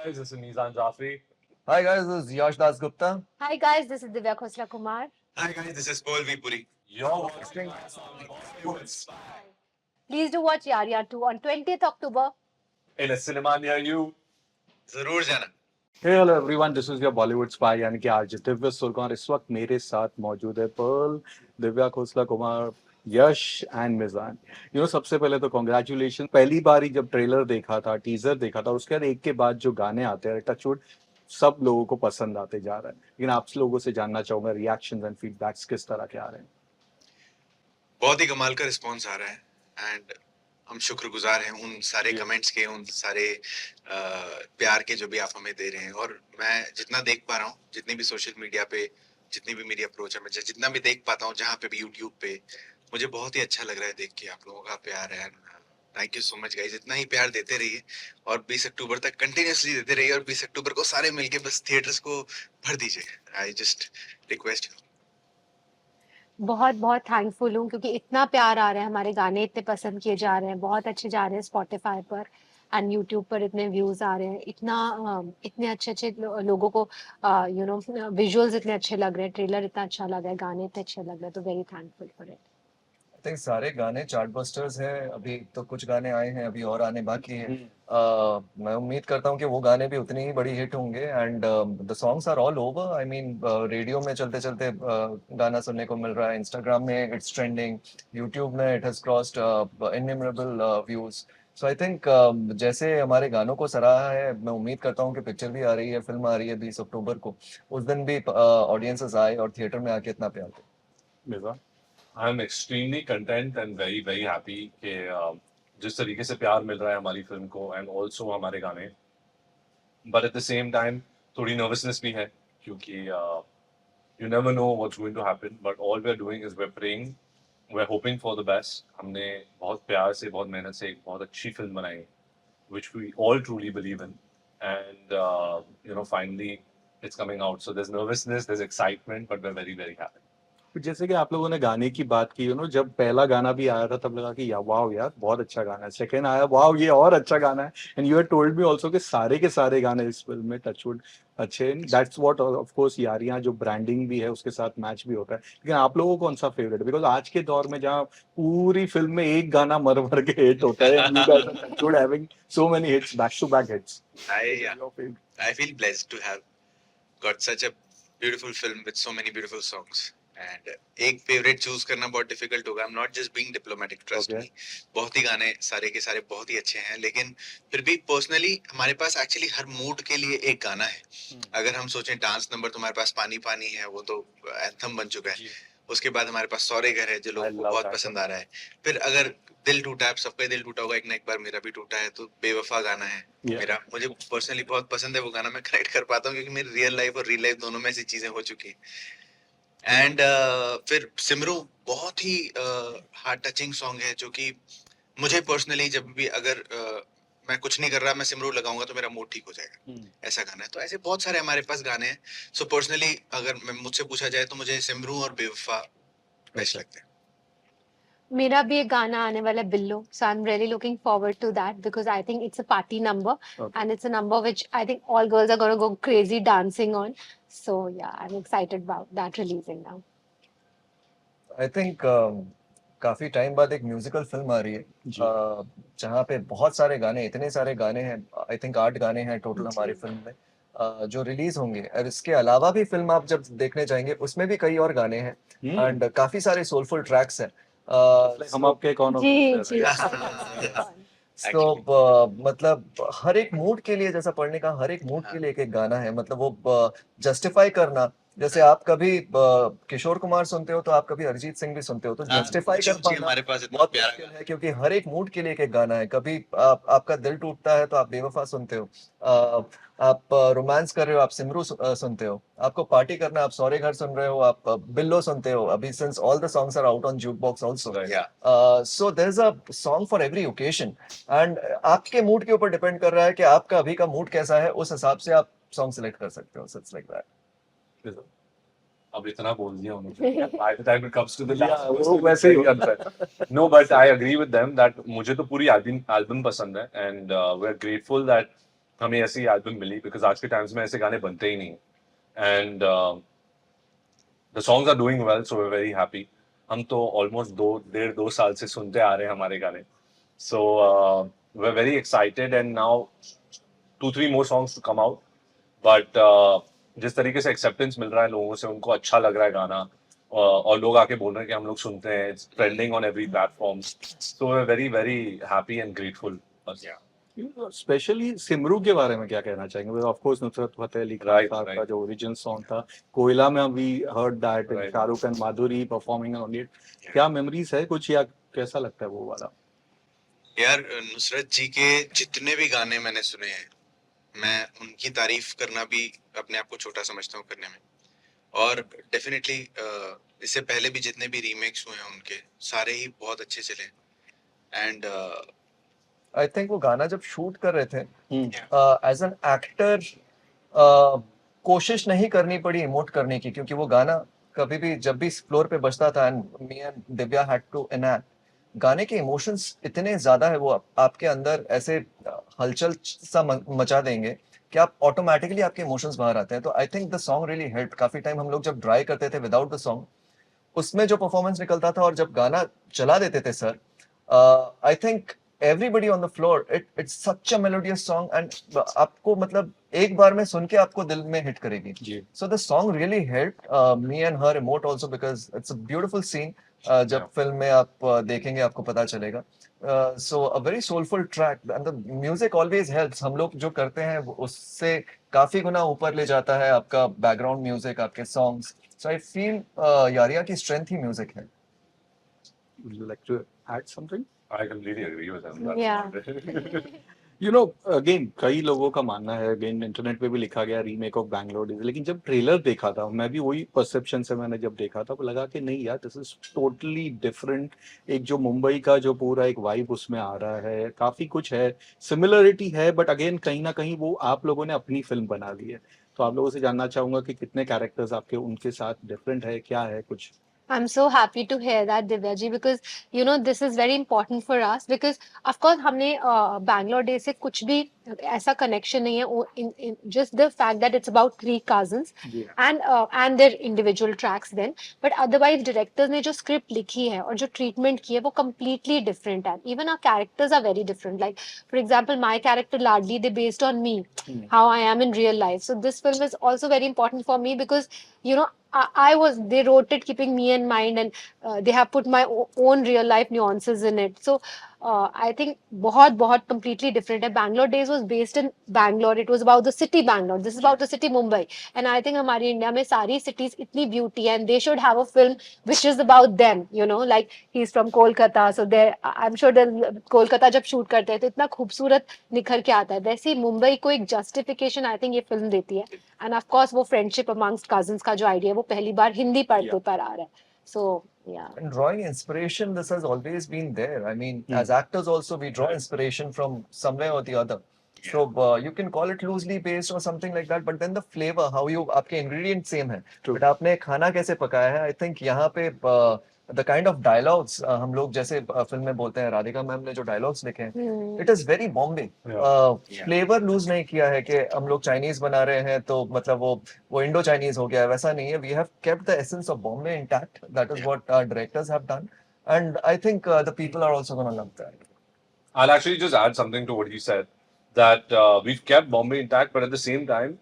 guys, this is Nizam Jafri. Hi guys, this is Yash Das Gupta. Hi guys, this is Divya Khosla Kumar. Hi guys, this is Paul Vipuri. You're watching Bollywood Please do watch Yaar Yaar 2 on 20th October. in a cinema near you. जरूर जाना. Hey hello everyone, this is your Bollywood spy यानी कि आज दिव्य सुरगौर इस वक्त मेरे साथ मौजूद है। पर्ल, दिव्या खोसला कुमार, यश एंड मिजान। सबसे पहले तो कॉन्ग्रेचुलेशन। पहली बार ही जब ट्रेलर देखा था, टीजर देखा था, उसके बाद एक के बाद जो गाने आते हैं टचवुड सब लोगों को पसंद आते जा रहा है। लेकिन आप लोगों से जानना चाहूंगा रिएक्शंस एंड फीडबैक्स किस तरह के आ रहे हैं। बहुत ही कमाल का रिस्पॉन्स आ रहा है एंड हम शुक्रगुजार हैं उन सारे कमेंट्स के, उन सारे प्यार के जो भी आप हमें दे रहे हैं। और मैं जितना देख पा रहा हूँ, जितनी भी सोशल मीडिया पे जितनी भी मेरी अप्रोच है, मैं जितना भी देख पाता हूँ, जहाँ पे भी यूट्यूब पे, मुझे बहुत ही अच्छा लग रहा है देख के आप लोगों का प्यार है। Thank you so much guys, इतना ही प्यार देते रहिए और 20 अक्टूबर तक कंटिन्यूसली देते रहिए और 20 अक्टूबर को सारे मिलके बस थिएटर्स को भर दीजिए। I just request you. बहुत बहुत थैंकफुल हूँ क्योंकि इतना प्यार आ रहा है, हमारे गाने इतने पसंद किए जा रहे हैं, बहुत अच्छे जा रहे हैं स्पॉटिफाई पर एंड यूट्यूब पर इतने व्यूज आ रहे हैं, इतने अच्छे अच्छे लोगों को विजुअल्स इतने अच्छे लग रहे हैं, ट्रेलर इतना अच्छा लग रहा है, गाने इतने अच्छे लग रहे हैं, तो very thankful for it. I think सारे गाने चार्ट बस्टर्स हैं। अभी तो कुछ गाने आए हैं, अभी और आने बाकी हैं। मैं उम्मीद करता हूँ कि वो गाने भी उतनी ही बड़ी हिट होंगे and the songs are all over. I mean radio में चलते चलते गाना सुनने को मिल रहा है, इंस्टाग्राम में इट्स ट्रेंडिंग, यूट्यूब में it has crossed innumerable views. So I think जैसे हमारे गानों को सराहा है, मैं उम्मीद करता हूँ कि पिक्चर भी आ रही है, फिल्म आ रही है 20 अक्टूबर को, उस दिन भी ऑडियंसेस आए और थिएटर में आके इतना प्यार दे। I'm extremely content and very very happy कि जिस तरीके से प्यार मिल रहा है हमारी फिल्म को एंड ऑल्सो हमारे गाने। But at the same time थोड़ी नर्वसनेस भी है क्योंकि you never know what's going to happen, but all we're doing is we're praying, we're hoping for the best. हमने बहुत प्यार से, बहुत मेहनत से एक बहुत अच्छी फिल्म बनाई which we all truly believe in, and finally it's coming out, so there's nervousness, there's excitement, but we're very very happy. जैसे कि आप लोगों ने गाने की बात की, जब पहला गाना भी आया था तब लगा कि वाओ यार बहुत अच्छा गाना है। सेकंड आया, वाओ ये और अच्छा गाना है। And you have told me also कि सारे के सारे गाने इस फिल्म में टचवुड अच्छे। That's what of course Yaariyan जो ब्रांडिंग भी है उसके साथ मैच भी होता है। लेकिन आप लोगों को कौन सा फेवरेट? बिकॉज आज के दौर में जहाँ पूरी फिल्म में एक गाना मर मर के हिट होता है, you guys are touchwood having so many hits, back to back hits. I feel blessed to have got such a beautiful film with so many beautiful songs. And एक फेवरेट चूज करना बहुत difficult होगा। I'm not just being diplomatic, trust me. बहुत ही गाने सारे के सारे बहुत ही अच्छे हैं, लेकिन फिर भी पर्सनली हमारे पास एक्चुअली हर मूड के लिए एक गाना है। अगर हम सोचें डांस नंबर तो हमारे पास पानी पानी है, वो तो एंथम बन चुका है। उसके बाद हमारे पास सौरे घर है जो लोगों को बहुत पसंद आ रहा है। फिर अगर दिल टूटा है, सबका दिल टूटा होगा एक ना एक बार, मेरा भी टूटा है, तो बेवफा गाना है मेरा, मुझे पर्सनली बहुत पसंद है वो गाना। मैं कनेक्ट कर पाता हूँ क्योंकि मेरी रियल लाइफ और रियल लाइफ दोनों में ऐसी चीजें हो चुकी हैं। एंड फिर सिमरू बहुत ही हार्ट टचिंग सॉन्ग है जो कि मुझे पर्सनली जब भी अगर मैं कुछ नहीं कर रहा, मैं सिमरू लगाऊंगा तो मेरा मूड ठीक हो जाएगा, ऐसा गाना है। तो ऐसे बहुत सारे हमारे पास गाने हैं। सो पर्सनली अगर मुझसे पूछा जाए तो मुझे सिमरू और बेवफा बेस्ट लगते हैं। मेरा भी एक गाना आने वाला है बिल्लो, so I'm really looking forward to that because I think it's a party number and it's a number which I think all girls are going to go crazy dancing on. So yeah, I'm excited about that releasing now. I think काफी time बाद एक musical film आ रही है जहाँ पे बहुत सारे गाने, इतने सारे गाने हैं। आई थिंक 8 गाने हैं टोटल हमारी फिल्म में जो रिलीज होंगे। और इसके अलावा भी फिल्म आप जब देखने जाएंगे उसमें भी कई और गाने हैं एंड काफी सारे सोलफुल ट्रैक्स हैं। हम आपके कौन जी तो मतलब हर एक मूड के लिए, जैसा पढ़ने का, हर एक मूड के लिए एक एक गाना है। मतलब वो जस्टिफाई करना, जैसे आप कभी किशोर कुमार सुनते हो तो आप कभी अरिजीत सिंह भी सुनते हो, तो जस्टिफाई कर पाना हमारे पास इतना बहुत प्यारा मुश्किल है क्योंकि हर एक मूड के लिए एक एक गाना है। कभी आपका दिल टूटता है तो आप बेवफा सुनते हो, आप रोमांस कर रहे हो आप सिमरू सुनते हो, आपको पार्टी करना आप सौरे घर सुन रहे हो, आप बिल्लो सुनते हो। अभी since all the songs are out on jukebox also, so there is a song for every occasion and आपके मूड के ऊपर डिपेंड कर रहा है कि आपका अभी का मूड कैसा है, उस हिसाब से आप सॉन्ग सिलेक्ट कर सकते हो। So it's like that. अब इतना बोल दिया उन्होंने। By the time it comes to the last वो वैसे ही No, but I agree with them that मुझे तो पूरी एल्बम पसंद है and we're grateful that हमें ऐसी एल्बम मिली, बिकॉज आज के टाइम्स में ऐसे गाने बनते ही नहीं, and the songs are doing well, so we very happy. हम तो ऑलमोस्ट 2 साल से सुनते आ रहे हैं हमारे गाने, so we very excited, and now 2-3 more songs to come out, but जिस तरीके से एक्सेप्टेंस मिल रहा है लोगों से, उनको अच्छा लग रहा है गाना, और लोग आके बोल रहे हैं कि हम लोग सुनते हैं, it's trending on every platform, so we very very happy and grateful. Specially Simru के बारे में क्या कहना चाहेंगे? Of course Nusrat Fateh Ali Khan Right, साहब का right. जो ओरिजिनल सॉन्ग था कोयला में, we heard that Right. Shahrukh and Madhuri performing on it, क्या मेमोरीज है कुछ, या कैसा लगता है वो वाला? यार नुसरत जी के जितने भी गाने मैंने सुने हैं, मैं उनकी तारीफ करना भी अपने आप को छोटा समझता हूँ करने में। और डेफिनेटली इससे पहले भी जितने भी रीमेक्स हुए हैं उनके, सारे ही बहुत अच्छे चले। एंड आई थिंक वो गाना जब शूट कर रहे थे, एज एन एक्टर कोशिश नहीं करनी पड़ी इमोट करने की, क्योंकि वो गाना कभी भी जब भी फ्लोर पे बजता था, and me and Divya had to enact, गाने के इमोशंस इतने ज्यादा है, वो आपके अंदर ऐसे हलचल सा मचा देंगे कि आप ऑटोमेटिकली आपके इमोशंस बाहर आते हैं। तो I think the song really help. काफी टाइम हम लोग जब ड्राई करते थे विदाउट द सॉन्ग, उसमें जो परफॉर्मेंस निकलता था, और जब गाना चला देते थे sir, I think everybody on the floor, it's such a melodious song, and आपको मतलब एक बार में सुन के आपको दिल में हिट करेगी। जी। So the song really helped me and her emote also, because it's a beautiful scene। जब फिल्म में आप देखेंगे आपको पता चलेगा। So a very soulful track, and the music always helps। हम लोग जो करते हैं उससे काफी गुना ऊपर ले जाता है आपका बैकग्राउंड म्यूजिक, आपके सॉन्ग्स। So I feel यारिया की स्ट्रेंथ ही म्यूजिक है। Would you like to add something? I completely agree with him. Yeah. You know again कई लोगों का मानना है, अगेन इंटरनेट पे भी लिखा गया रीमेक ऑफ बैंगलोर डेज, लेकिन जब ट्रेलर देखा था, मैं भी वही परसेप्शन से मैंने जब देखा था, लगा कि नहीं यार, दिस इज टोटली डिफरेंट। एक जो मुंबई का जो पूरा एक वाइब उसमें आ रहा है, काफी कुछ है, सिमिलरिटी है, बट अगेन कहीं ना कहीं वो आप लोगों ने अपनी फिल्म बना ली है। तो आप लोगों से जानना चाहूंगा कि कितने कैरेक्टर्स आपके उनके साथ डिफरेंट है, क्या है कुछ? I'm so happy to hear that, Divya ji, because you know this is very important for us, because of course हमने Bangalore Days से कुछ भी ऐसा connection नहीं है, in just the fact that it's about 3 cousins and their individual tracks then, but otherwise directors ने जो script लिखी है और जो treatment की है वो completely different है। Even our characters are very different, like for example my character Ladli, they based on me, how I am in real life, so this film is also very important for me, because you know they wrote it keeping me in mind, and they have put my own real life nuances in it. So I think बहुत completely different है। Bangalore Days was based in Bangalore. It was about the city Bangalore. This is about the city Mumbai. And I think हमारी India में सारी cities इतनी beauty है, and they should have a film which is about them. You know, like he's from Kolkata, so there I'm sure that Kolkata जब shoot करते हैं तो इतना खूबसूरत निखर के आता है। वैसे ही मुंबई को एक justification I think ये film देती है। And of course वो friendship amongst cousins का जो idea है वो पहली बार हिंदी पर्दे पर आ रहा है। So yeah. And drawing inspiration, this has always been there. I mean, as actors also, we draw inspiration from somewhere or the other. So you can call it loosely based or something like that, but then the flavor, how you, आपके ingredient same है, but आपने खाना कैसे पकाया है, I think यहाँ पे the kind of dialogues हम लोग जैसे फिल्म में बोलते हैं, राधिका मैम ने जो dialogues लिखे हैं, it is very Bombay. Flavor lose नहीं किया है कि हम लोग Chinese बना रहे हैं तो मतलब वो Indo Chinese हो गया है, वैसा नहीं है। We have kept the essence of Bombay intact. That is what our directors have done, and I think the people are also going to love that. I'll actually just add something to what you said, that we've kept Bombay intact, but at the same time,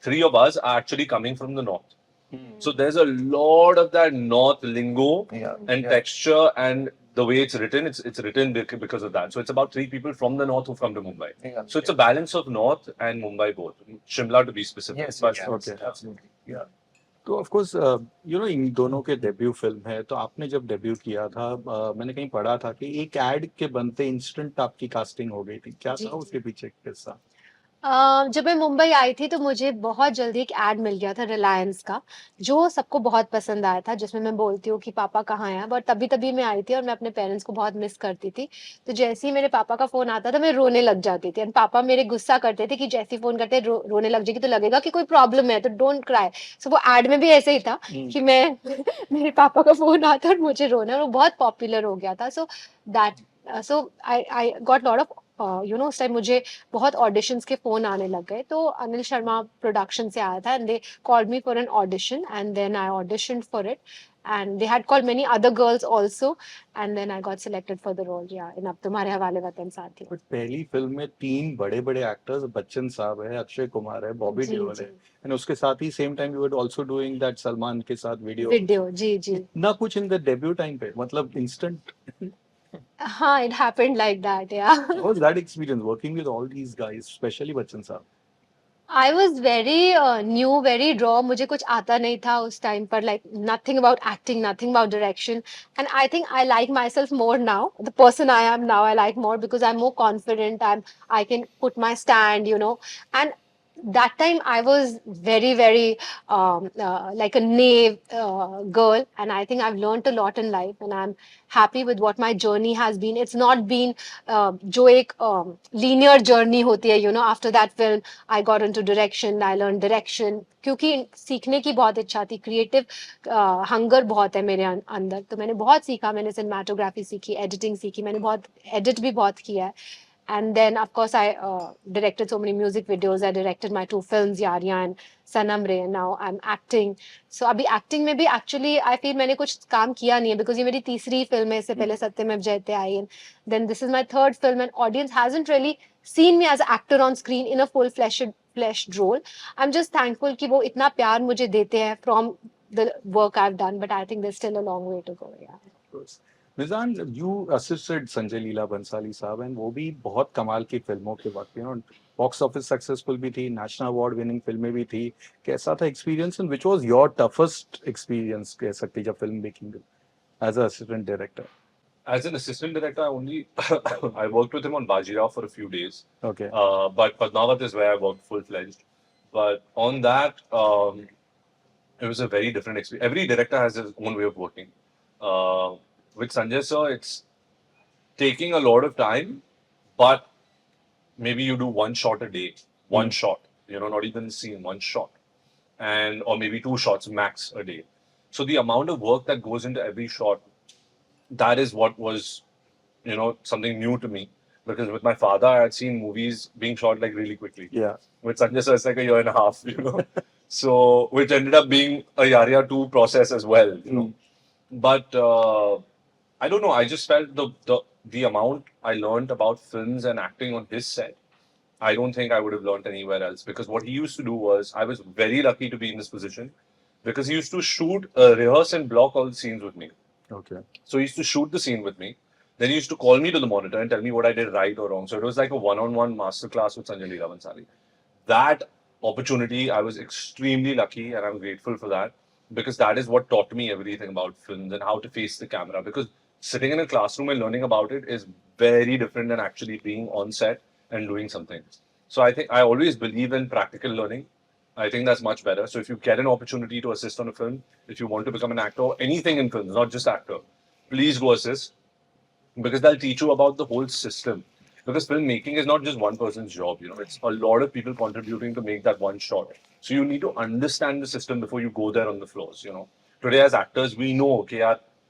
3 of us are actually coming from the north. So there's a lot of that north lingo and texture, and the way it's written, it's written because of that. So it's about 3 people from the north who've come to Mumbai. So it's a balance of north and Mumbai both. Shimla to be specific. Yes, But- yes, okay. absolutely. Yeah. तो of course you know इन दोनों के debut film है, तो आपने जब debut किया था, मैंने कहीं पढ़ा था कि एक एड के बनते इंस्टेंट आपकी कास्टिंग हो गई थी, क्या जी। था उसके पीछे किस्सा? जब मैं मुंबई आई थी तो मुझे बहुत जल्दी एक एड मिल गया था रिलायंस का, जो सबको बहुत पसंद आया था, जिसमें मैं बोलती हूँ कि पापा कहाँ हैं अब, और तभी मैं आई थी और मैं अपने पेरेंट्स को बहुत मिस करती थी। तो जैसे ही मेरे पापा का फोन आता था मैं रोने लग जाती थी, एंड पापा मेरे गुस्सा करते थे कि जैसे ही फोन करते रोने लग जाएगी तो लगेगा कि कोई प्रॉब्लम है, तो डोंट क्राई। सो वो एड में भी ऐसे ही था कि मैं मेरे पापा का फोन आता और मुझे रोना, और वो बहुत पॉपुलर हो गया था। So that I got lot of उस टाइम मुझे बहुत ऑडिशंस के फोन आने लग गए, तो अनिल शर्मा प्रोडक्शन से आया था and they called me for an audition and then I auditioned for it and they had called many other girls also and then I got selected for the role, yeah, in अब तुम्हारे हवाले वतन साथी। But पहली film में 3 बड़े-बड़े actors, Bachchan साहब है, अक्षय कुमार है, बॉबी जी देओल जी, है, एंड उसके साथ ही same time you were also doing that Salman के साथ वीडियो। वीडियो, जी जी। इतना कुछ इन द डेब्यू टाइम पे, मतलब इंस्टेंट। हाँ, it happened like that, yeah। How was that experience working with all these guys, especially Bachchan साहब? I was very new, very raw. मुझे कुछ आता नहीं था उस टाइम पर, like nothing about acting, nothing about direction. And I think I like myself more now. The person I am now, I like more because I'm more confident. I can put my stand. And that time I was very, very like a naive girl. And I think I've learned a lot in life. And I'm happy with what my journey has been. It's not been जो एक linear journey होती है, after that film. I got into direction, I learned direction क्योंकि सीखने की बहुत इच्छा थी, क्रिएटिव हंगर बहुत है मेरे अंदर, तो मैंने बहुत सीखा, मैंने सिनेमाटोग्राफी सीखी, एडिटिंग सीखी, मैंने बहुत एडिट भी बहुत किया है and then of course I directed so many music videos, I directed my 2 films Yaariyan and Sanam Re, and now I'm acting. So अभी एक्टिंग में भी एक्चुअली आई फील मैंने कुछ काम किया नहीं है बिकॉज ये मेरी तीसरी फिल्म है, इससे पहले Satyamev Jayate I and then this is my third film and audience hasn't really seen me as an actor on screen in a full-fleshed role. I'm just thankful कि वो इतना प्यार मुझे देते हैं from the work I've done, but I think there's still a long way to go. Yeah. Of course. Mizan, you assisted Sanjay Leela Bhansali साहब, and वो भी बहुत कमाल की फिल्मों के वक्त, बॉक्स ऑफिस सक्सेसफुल भी थी, नेशनल अवार्ड विनिंग फिल्में भी थी। कैसा था experience, and which was your toughest experience कह सकते जब film making as a assistant director? As an assistant director, I only I worked with him on Bajirao for a few days. Okay. But Padmavat is where I worked full-fledged. But on that, it was a very different experience. Every director has his own way of working. With Sanjay sir, it's taking a lot of time, but maybe you do one shot a day, one shot, not even scene, one shot, or maybe 2 shots max a day. So the amount of work that goes into every shot, that is what was, something new to me. Because with my father, I had seen movies being shot like really quickly. Yeah. With Sanjay sir, it's like a year and a half. So, which ended up being a Yariya 2 process as well. But I don't know. I just felt the amount I learned about films and acting on his set, I don't think I would have learned anywhere else. Because what he used to do was, I was very lucky to be in this position because he used to shoot, rehearse, and block all the scenes with me. Okay. So he used to shoot the scene with me. Then he used to call me to the monitor and tell me what I did right or wrong. So it was like a one-on-one masterclass with Sanjay Leela Bhansali. That opportunity, I was extremely lucky and I'm grateful for that because that is what taught me everything about films and how to face the camera. Because sitting in a classroom and learning about it is very different than actually being on set and doing something. So I think I always believe in practical learning. I think that's much better. So if you get an opportunity to assist on a film, if you want to become an actor, anything in films, not just actor, please go assist because they'll teach you about the whole system. Because filmmaking is not just one person's job, it's a lot of people contributing to make that one shot. So you need to understand the system before you go there on the floors, Today as actors, we know,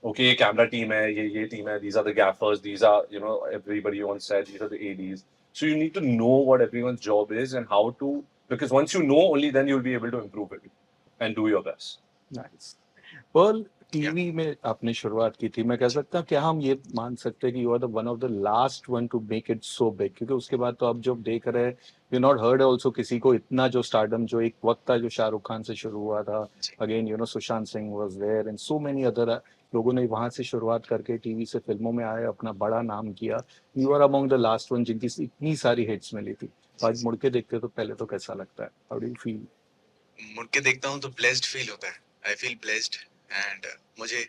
okay, camera team hai, ye team hai, these are the gaffers, these are, everybody on set, these are the ADs. So you need to know what everyone's job is and how to, because once you know, only then you'll be able to improve it and do your best. Nice. Pearl, TV में आपने शुरुआत की थी, मैं कह सकता हूँ क्या हम ये मान सकते हैं कि you are the one of the last one to make it so big, क्योंकि उसके बाद तो अब जो देख रहे हैं, यू नॉट हर्ड ऑल्सो किसी को इतना जो स्टारडम जो एक वक्त था जो शाहरुख खान से शुरू हुआ था, again Sushant Singh was there and so many other लोगों ने वहां से शुरुआत करके टीवी से फिल्मों में आए, अपना बड़ा नाम किया। You are among the last one जिनकी इतनी सारी हिट्स मिली थी। आज मुड़ के देखते हो तो पहले तो कैसा लगता है? How do you feel? मुड़ के देखता हूँ तो ब्लेस्ड फील होता है। आई फील ब्लेस्ड एंड मुझे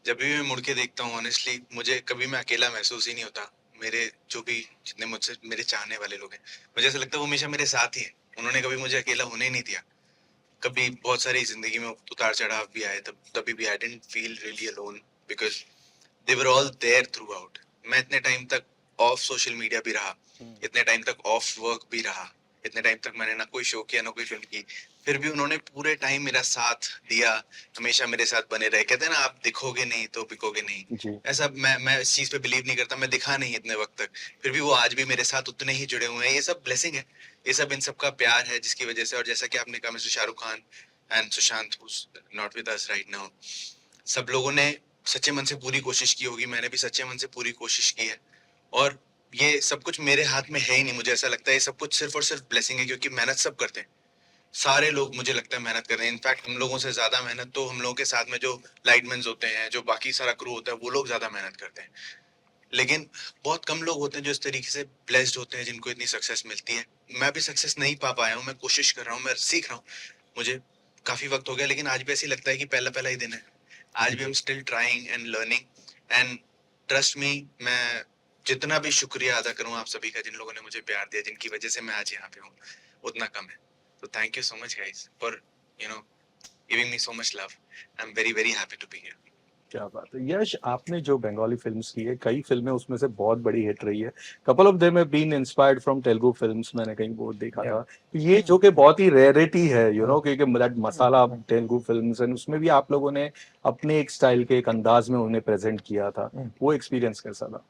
जब भी मैं मुड़ के देखता हूँ ऑनेस्टली मुझे कभी मैं अकेला महसूस ही नहीं होता। मेरे जो भी जितने मुझसे मेरे चाहने वाले लोग हैं, मुझे ऐसा लगता है वो हमेशा मेरे साथ ही हैं। उन्होंने कभी मुझे अकेला होने ही नहीं दिया। कभी बहुत सारी जिंदगी में उतार चढ़ाव भी आए, तभी भी I didn't feel really alone because they were all there throughout. मैं इतने टाइम तक ऑफ सोशल मीडिया भी रहा, इतने टाइम तक ऑफ वर्क भी रहा, इतने टाइम तक मैंने ना कोई शो किया ना कोई फिल्म की, फिर भी उन्होंने पूरे टाइम मेरा साथ दिया, हमेशा मेरे साथ बने रहे। कहते हैं ना, आप दिखोगे नहीं तो बिकोगे नहीं। जी ऐसा मैं इस चीज पे बिलीव नहीं करता, मैं दिखा नहीं इतने वक्त तक, फिर भी वो आज भी मेरे साथ उतने ही जुड़े हुए हैं। ये सब ब्लेसिंग है, ये सब इन सब का प्यार है जिसकी वजह से। और जैसा कि आपने कहा, mister Shahrukh Khan and Sushant not with us right now, सब लोगों ने सच्चे मन से पूरी कोशिश की होगी, मैंने भी सच्चे मन से पूरी कोशिश की है। और ये सब कुछ मेरे हाथ में है ही नहीं, मुझे ऐसा लगता है ये सब कुछ सिर्फ और सिर्फ ब्लेसिंग है, क्योंकि मेहनत सब करते हैं, सारे लोग मुझे लगता है मेहनत कर रहे हैं। इनफैक्ट हम लोगों से ज्यादा मेहनत तो हम लोगों के साथ में जो लाइटमैन होते हैं, जो बाकी सारा क्रू होता है, वो लोग ज्यादा मेहनत करते हैं। लेकिन बहुत कम लोग होते हैं जो इस तरीके से ब्लेस्ड होते हैं, जिनको इतनी सक्सेस मिलती है। मैं भी सक्सेस नहीं पा पाया हूँ, मैं कोशिश कर रहा हूँ, मैं सीख रहा हूँ, मुझे काफी वक्त हो गया, लेकिन आज भी ऐसे ही लगता है कि पहला पहला ही दिन है। आज भी हम still trying and learning, and trust me, मैं जितना भी शुक्रिया अदा करूं आप सभी का, जिन लोगों ने मुझे प्यार दिया, जिनकी वजह से मैं आज यहाँ पे हूँ, उतना कम है। तो thank you so much guys for giving me so much love. I am very very happy to be here. क्या बात है यश, आपने जो बंगाली फिल्म्स की है, कई फिल्में उसमें से बहुत बड़ी हिट रही है। Couple of them have been inspired from Telugu films, मैंने कहीं वो देखा Yeah. था। तो ये जो कि बहुत ही रेयरिटी है, क्योंकि that masala Telugu films, and उसमें भी आप लोगों ने अपने एक स्टाइल के एक अंदाज में उन्हें प्रेजेंट किया था। वो एक्सपीरियंस कैसा था?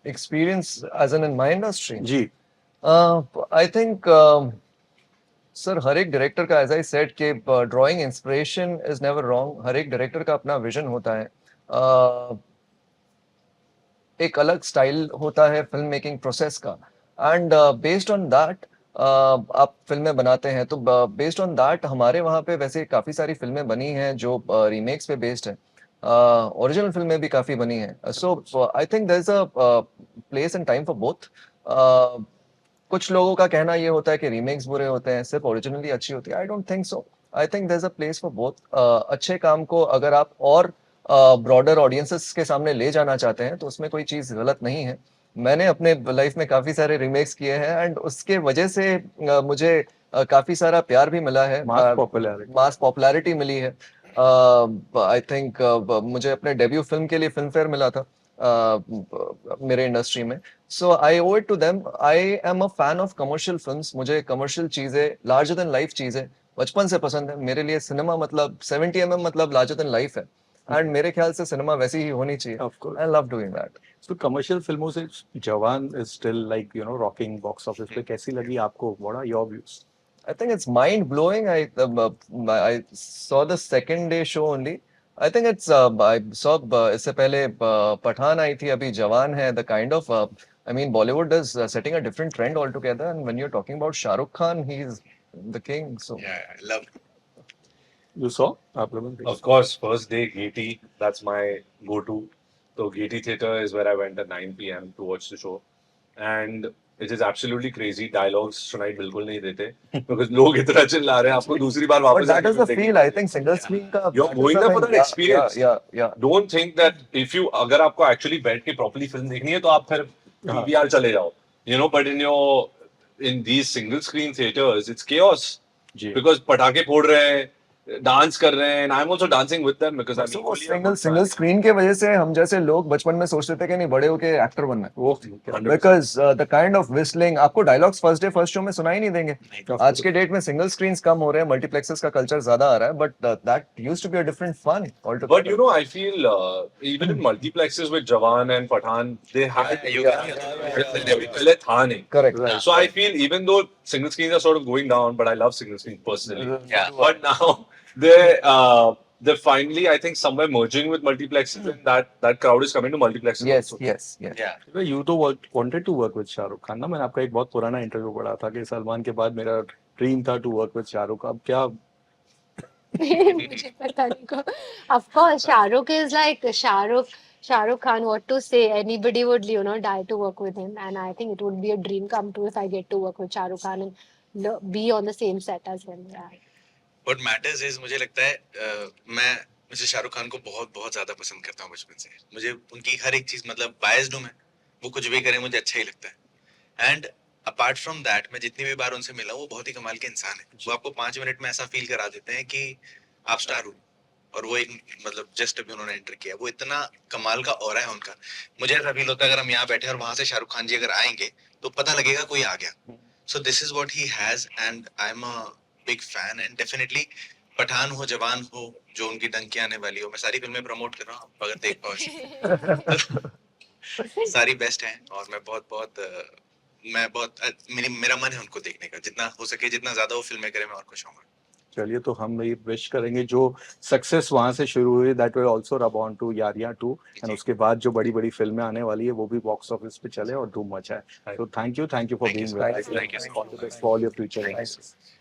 Experience as in my industry. जी I think, सर, हर एक डायरेक्टर का, एज आई सेड, कि drawing inspiration is never wrong. हर एक डायरेक्टर का अपना विजन होता है, एक अलग स्टाइल होता है फिल्म मेकिंग प्रोसेस का, एंड बेस्ड ऑन दैट आप फिल्में बनाते हैं। तो बेस्ड ऑन दैट हमारे वहाँ पे वैसे काफ़ी सारी फिल्में बनी हैं जो रीमेक्स पे बेस्ड हैं, ओरिजिनल फिल्में भी काफ़ी बनी हैं। So I think there is a place and time for both. कुछ लोगों का कहना ये होता है कि रीमेक्स बुरे होते हैं, सिर्फ ओरिजिनली अच्छी होती है। I don't think so. I think there is a place for both. अच्छे काम को अगर आप और ब्रॉडर ऑडियंसेस के सामने ले जाना चाहते हैं तो उसमें कोई चीज़ गलत नहीं है। मैंने अपने लाइफ में काफ़ी सारे रीमेक्स किए हैं, एंड उसके वजह से मुझे काफ़ी सारा प्यार भी मिला है, मास पॉपुलैरिटी मिली है। आई थिंक मुझे अपने डेब्यू फिल्म के लिए फिल्म फेयर मिला था मेरे इंडस्ट्री में। So I owe it to them. I am a fan of commercial films. मुझे कमर्शियल चीज़ें, लार्जर देन लाइफ चीज़ें बचपन से पसंद है। मेरे लिए सिनेमा मतलब 70 मतलब लार्जर देन लाइफ है, एंड मेरे ख्याल से सिनेमा वैसी ही होनी चाहिए। Of course. I love doing that. तो कमर्शियल फिल्मों से Jawan is still like rocking box office पे, कैसी लगी आपको? What are your views? I think it's mind blowing. I saw the second day show only. I think it's I saw इससे पहले पठान आई थी, अभी जवान है. The kind of I mean Bollywood is setting a different trend altogether. And when you're talking about Shah Rukh Khan, he's the king. So Yeah, I love you saw? आप लोगों ने Of course, first day Gaiety, that's my go-to. So Gaiety Theatre is where I went at 9 p.m. to watch the show, and it is absolutely crazy. Dialogues सुनाई बिल्कुल नहीं देते because लोग इतना चिल्ला रहे हैं, आपको दूसरी बार but वापस that आने is को the देंगे। feel. I think single screen का You're that is going the there for thing. that Yeah, experience. yeah. Don't think that if you अगर आपको actually बैठ के properly film देखनी है तो आप फिर हाँ। PVR चले जाओ, but in these single screen theaters it's chaos ji because पटाखे फोड़ रहे हैं, डांस कर रहे हैं, and I'm also dancing with them because I'm So वो equally a good single fan. Screen के वजह से हम जैसे लोग बचपन में सोचते थे कि नहीं बड़े होके एक्टर बनना है। वो 100% because the kind of whistling आपको dialogues first day first show में सुनाई नहीं देंगे। Of आज के डेट में सिंगल स्क्रीन्स कम हो रहे हैं, मल्टीप्लेक्सेस का कल्चर ज्यादा आ रहा है, but that used to be a different fun But I feel even in multiplexes with Jawan and Pathan, they had पहले था नहीं. Correct. Right. So I feel even though single screens are sort of going down, but I love single screens personally. Yeah. But now they're finally, I think, somewhere merging with multiplexes, and that crowd is coming to multiplexes yes also. Yes yes. yeah. You तो wanted to work with Shahrukh Khan ना? मैंने आपका एक बहुत पुराना interview पढ़ा था कि सलमान के बाद मेरा ड्रीम था टू वर्क विद शाहरुख। अब क्या? मुझे पता नहीं को of course Shahrukh is like Shahrukh Khan, what to say, anybody would die to work with him, and I think it would be a dream come true if I get to work with Shahrukh Khan and be on the same set as him. Yeah. What matters is मुझे लगता है मैं mister Shahrukh Khan को बहुत बहुत ज्यादा पसंद करता हूँ बचपन से। मुझे उनकी हर एक चीज, मतलब बायस्ड हूँ मैं, वो कुछ भी करें मुझे अच्छा ही लगता है। एंड अपार्ट फ्रॉम दैट, मैं जितनी भी बार उनसे मिला हूँ, वो बहुत ही कमाल के इंसान है। वो आपको 5 मिनट में ऐसा फील करा देते हैं कि आप स्टार हो। और वो एक मतलब जस्ट अभी उन्होंने एंटर किया, वो इतना कमाल का ऑरा है उनका। मुझे ऐसा फील होता है अगर हम यहाँ बैठे और वहां से शाहरुख खान जी अगर आएंगे तो पता लगेगा कोई आ गया। So this is what he has and I am a big fan and definitely Pathaan हो जवान हो जो उनकी डंकी आने वाली हो, मैं सारी फिल्में प्रमोट कर रहा हूँ आप अगर देख पाओ। सारी बेस्ट हैं और मैं मेरा मन है उनको देखने का, जितना हो सके जितना ज्यादा वो फिल्में करें मैं और खुश होऊंगा। चलिए, तो हम ये विश करेंगे जो सक्सेस वहां से शुरू हुई that will also rub on to Yaariyan 2 and जी। उसके बाद जो बड़ी बड़ी फिल्में आने वाली है वो भी बॉक्स ऑफिस पे चले और धूम मचाए। तो thank you for Thank you being so with much. Us. Thank you so all the best for all your future. Thank you.